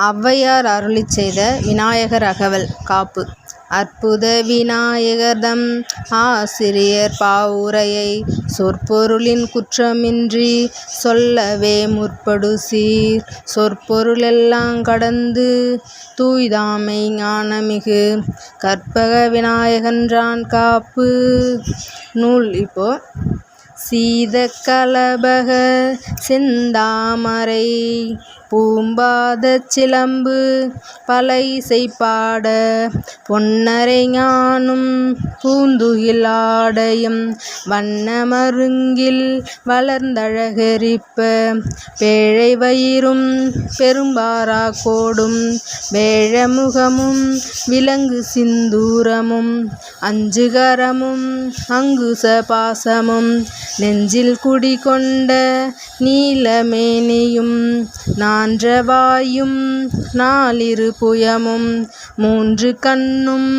ஔவையார் அருளிச் செய்த விநாயகர் அகவல் காப்பு. அற்புத விநாயகர்தம் ஆசிரியர் பாவுரையை சொற்பொருளின் குற்றமின்றி சொல்லவே முற்படுசீர். சொற்பொருளெல்லாம் கடந்து தூய்தாமை ஞானமிகு கற்பக விநாயகன்றான் காப்பு. நூல் இப்போ சீதக்கலபக செந்தாமரை பூம்பாதச் சிலம்பு பல இசைப்பாட பொன்னரை ஞானும் பூந்துகில் ஆடையும் வண்ண மருங்கில் வளர்ந்தழகரிப்ப பேழை வயிறும் பெரும்பாரா கோடும் வேழமுகமும் விலங்கு சிந்தூரமும் அஞ்சுகரமும் அங்குச பாசமும் நெஞ்சில் குடிகொண்ட நீலமேனியும் நான்றவாயும் நாலிரு புயமும் மூன்று கண்ணும்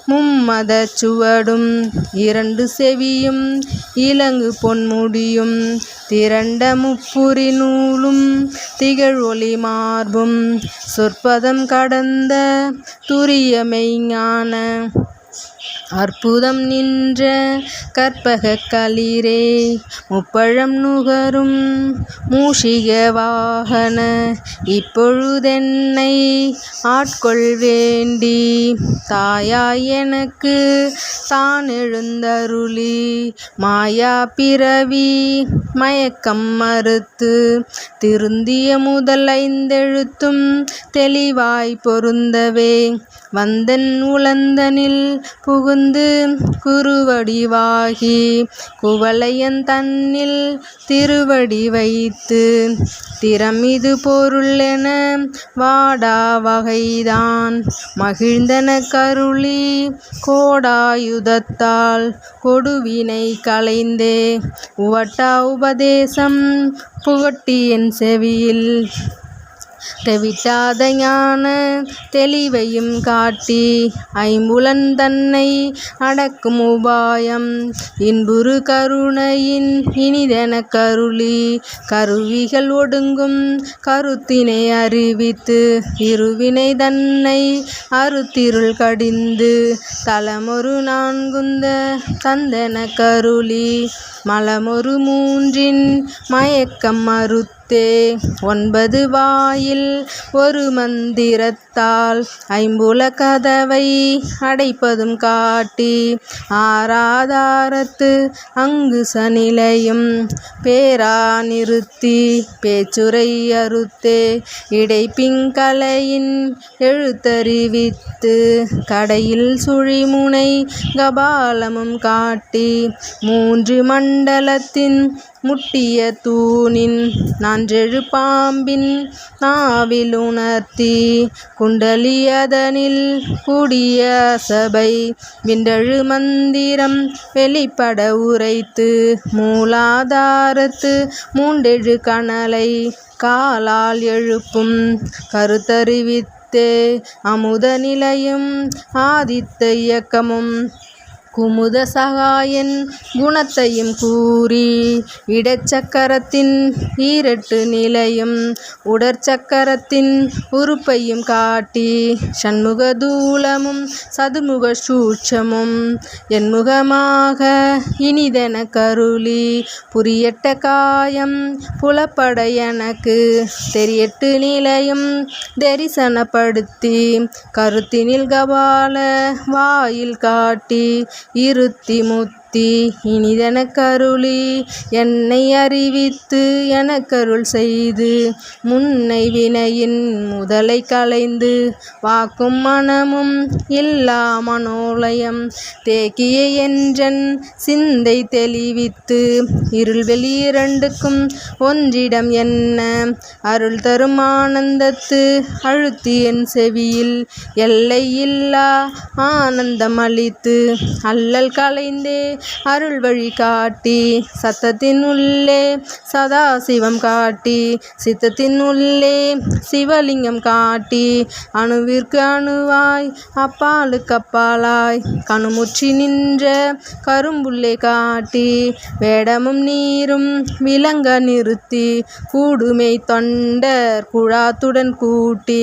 மும்மதச் சுவடும் இரண்டு செவியும் இலங்கு பொன்முடியும் திரண்ட முப்புரி நூலும் திகழ் ஒளி மார்பும் சொற்பதம் கடந்த துரிய மெய்ஞான அற்புதம் நின்ற கற்பகக் களிரே முப்பழம் நுகரும் மூஷிக வாகன இப்பொழுதென்னை ஆட்கொள் வேண்டி தாயாய் எனக்கு தான் எழுந்தருளி மாயா பிறவி மயக்கம் மறுத்து திருந்திய முதல் ஐந்தெழுத்தும் தெளிவாய் பொருந்தவே வந்தன் உளந்தனில் புகுந்து குருவடிவாகி குவளையன் தன்னில் திருவடி வைத்து திறமிது பொருள் என வாடா வகைதான் மகிழ்ந்தன கருளி கோடாயுதத்தால் கொடுவினை களைந்தே உவட்டா உபதேசம் புகட்டி என் செவியில் தெவிட்டாத ஞான தெளிவையும் காட்டி ஐம்புலன் தன்னை அடக்கும் உபாயம் இன்புறு கருணையின் இனிதென கருளி கருவிகள் ஒடுங்கும் கருத்தினை அறிவித்து இருவினை தன்னை அறுத்திருள் கடிந்து தலமொரு நான்குந்த தந்தென கருளி மலமொரு மூன்றின் மயக்கம் மறுத்தே ஒன்பது வாயில் ஒரு மந்திரத்தால் ஐம்புல கதவை அடைப்பதும் காட்டி ஆராதாரத்து அங்கு சநிலையும் பேரா நிறுத்தி பேச்சுரை அறுத்தே இடைப்பிங்கலையின் எழுத்தறிவித்து கடையில் சுழிமுனை கபாலமும் காட்டி மூன்று மண்டலத்தின் முட்டிய தூணின் நான்றெழு பாம்பின் நாவில் உணர்த்தி குண்டலியதனில் கூடிய சபை விண்டழு மந்திரம் வெளிப்பட உரைத்து மூலாதாரத்து மூண்டெழு கணலை காலால் எழுப்பும் கருத்தறிவித்தே அமுத நிலையும் ஆதித்த இயக்கமும் குமுத சகாயன் குணத்தையும் கூறி இடச்சக்கரத்தின் ஈரட்டு நிலையும் உடற்சக்கரத்தின் உறுப்பையும் காட்டி சண்முக தூலமும் சதுமுக சூட்சமும் என்முகமாக இனிதென கருளி புரியட்ட காயம் புலப்பட எனக்கு தெரியட்டு நிலையும் தரிசனப்படுத்தி கருத்தினில் கபால வாயில் காட்டி இருத்தி முத்தி இனிதென கருளி என்னை அறிவித்து எனக்கருள் செய்து முன்னை வினையின் முதலை களைந்து வாக்கும் மனமும் இல்லா மனோலயம் தேக்கிய என்றன் சிந்தை தெளிவித்து இருள்வெளி இரண்டுக்கும் ஒன்றிடம் என்ன அருள் தரும் ஆனந்தத்து அழுத்தி என் செவியில் எல்லை இல்லா ஆனந்தம் அளித்து அல்லல் களைந்தே அருள் வழி காட்டி சத்தத்தின் உள்ளே சதாசிவம் காட்டி சித்தத்தின் உள்ளே சிவலிங்கம் காட்டி அணுவிற்கு அணுவாய் அப்பாலுக்கு அப்பாலாய் கணுமுற்றி நின்ற கரும்புள்ளே காட்டி வேடமும் நீரும் விளங்க நிறுத்தி கூடுமை தொண்டர் குழாத்துடன் கூட்டி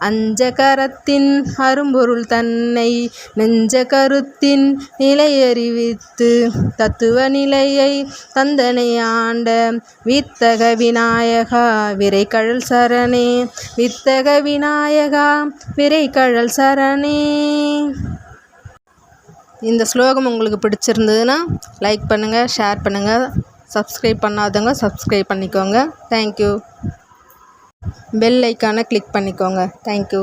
அஞ்ச கரத்தின் அரும்பொருள் தன்னை நெஞ்ச கருத்தின் நிலையறிவித்து தத்துவ நிலையை தந்தனை ஆண்ட வித்தக விநாயகா விரைகழல் சரணே வித்தக விநாயகா விரைகழல் சரணே. இந்த ஸ்லோகம் உங்களுக்கு பிடிச்சிருந்ததுன்னா லைக் பண்ணுங்கள், ஷேர் பண்ணுங்கள், சப்ஸ்கிரைப் பண்ணாதவங்க சப்ஸ்கிரைப் பண்ணிக்கோங்க. தேங்க்யூ. பெல் ஐக்கானை கிளிக் பண்ணிக்கோங்க. தேங்க்யூ.